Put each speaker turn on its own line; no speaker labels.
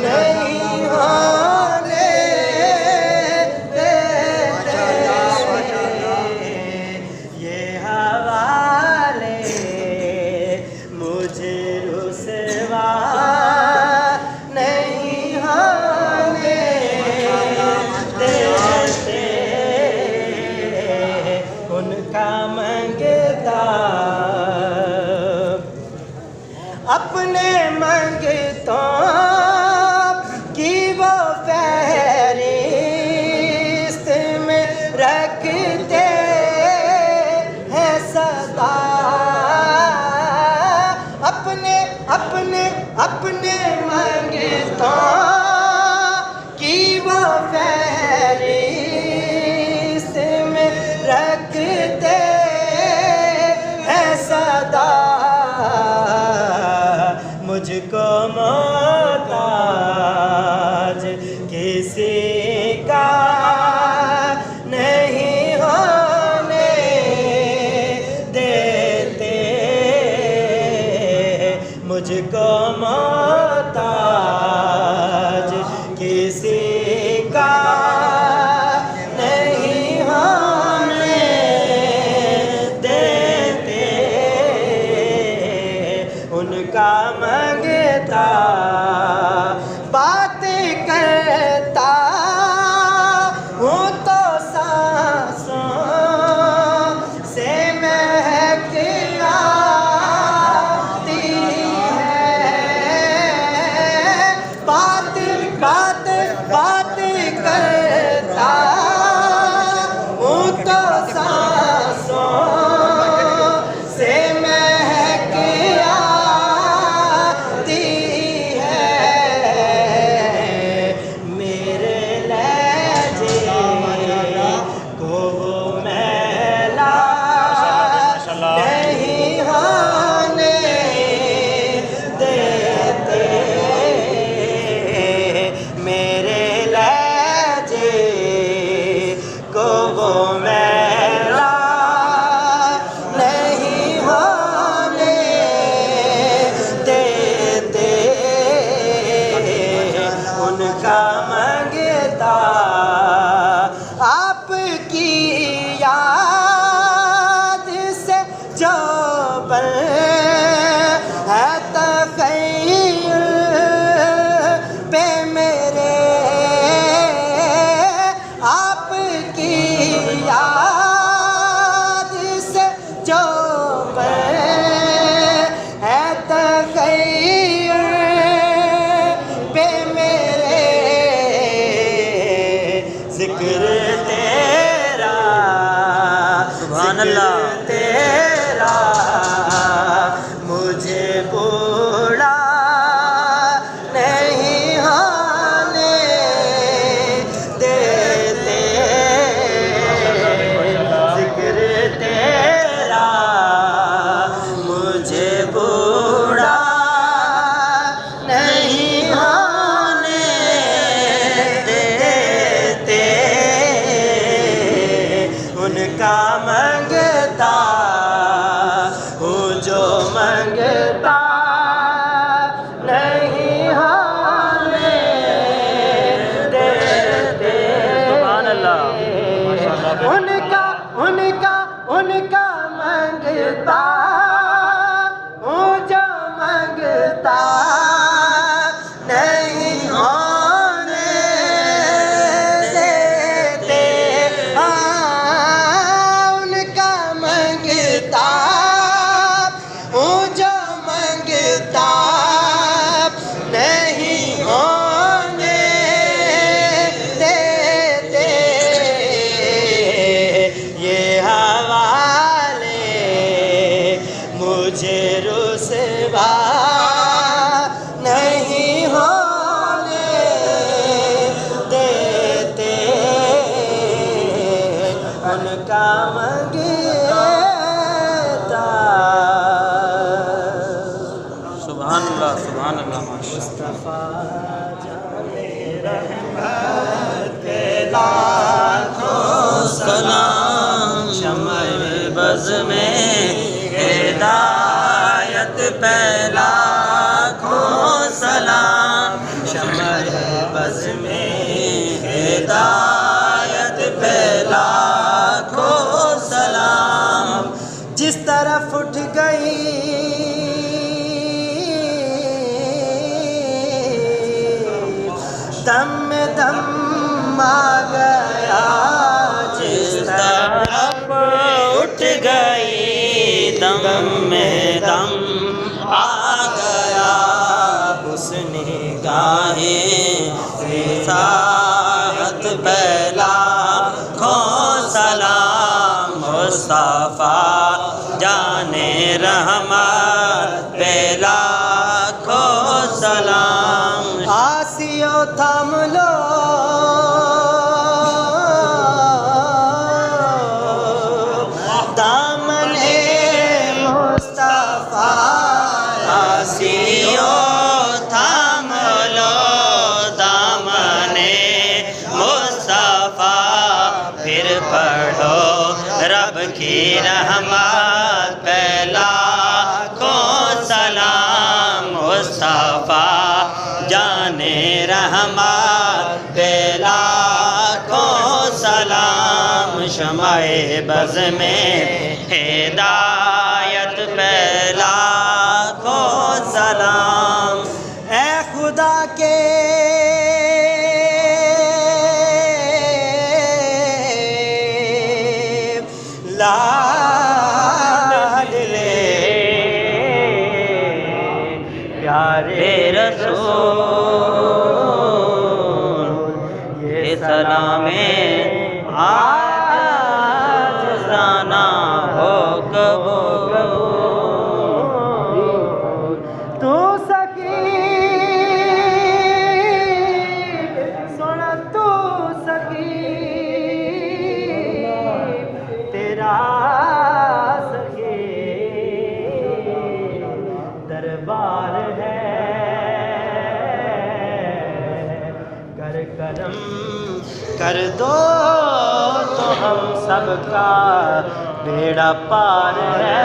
नहीं होने देते, ये हवाले मुझे रुसवा नहीं होने देते, उनका मंगता अपने मंगतों की वो फहरिस्त में रखते हैं सदा, अपने अपने अपने मंगतों की वो फहरिस्त में रखते हैं सदा, मुझको मोहताज किसी का नहीं होने देते, मुझको मोहताज किसी का नहीं होने देते, उनका मंगता बात करता हूँ तो सांसों से महक आती है, बात बात बात करता हूँ तो सांसों से महक आती है, मेरे लहजे को वो मैला नहीं होने देते, मेरे लहजे को वो मैला नहीं होने देते, उनका मंगता आपकी याद से जो बन है तख़य्युल पे मेरे, आपकी याद से जो बन है तख़य्युल पे मेरे, जिक्र तेरा सुभान अल्लाह तेरा मुझे बूढ़ा नहीं होने देते, जिक्र तेरा मुझे बूढ़ा नहीं होने देते, उनका मंगता हूँ जो मंगता नहीं होने देते, सुभान अल्लाह, उनका उनका उनका मंगता हूँ जो मंगता नहीं होने देते, उनका मंगता हूँ जो मंगता नहीं होने देते, ये हवाले मुझे रुसवा नहीं होने देते, उनका मंगता।
सुभान अल्लाह
मुस्तफा जाने रहमत के लाखों सलाम, शम्अ बज़ में हिदायत पहला
मुस्तफ़ा जाने रहमत पे लाखों सलाम।
आसियो थाम लो दामने मुस्तफ़ा,
आसियो थाम लो दामने मुस्तफ़ा, फिर पढ़ो रब की रहमत पे लाखों सलाम। मुस्तफ़ा जाने रहमत पे लाखों सलाम। शमाए बज़ में हिदायत पे लाखों सलाम।
ए खुदा के लाडले
प्यारे रसूल, ये सलामे आज जाना हो कबूल।
तू सकी सुन, तू सकी तेरा सके दरबार है। कर करम कर दो तो हम सबका बेड़ा पार है।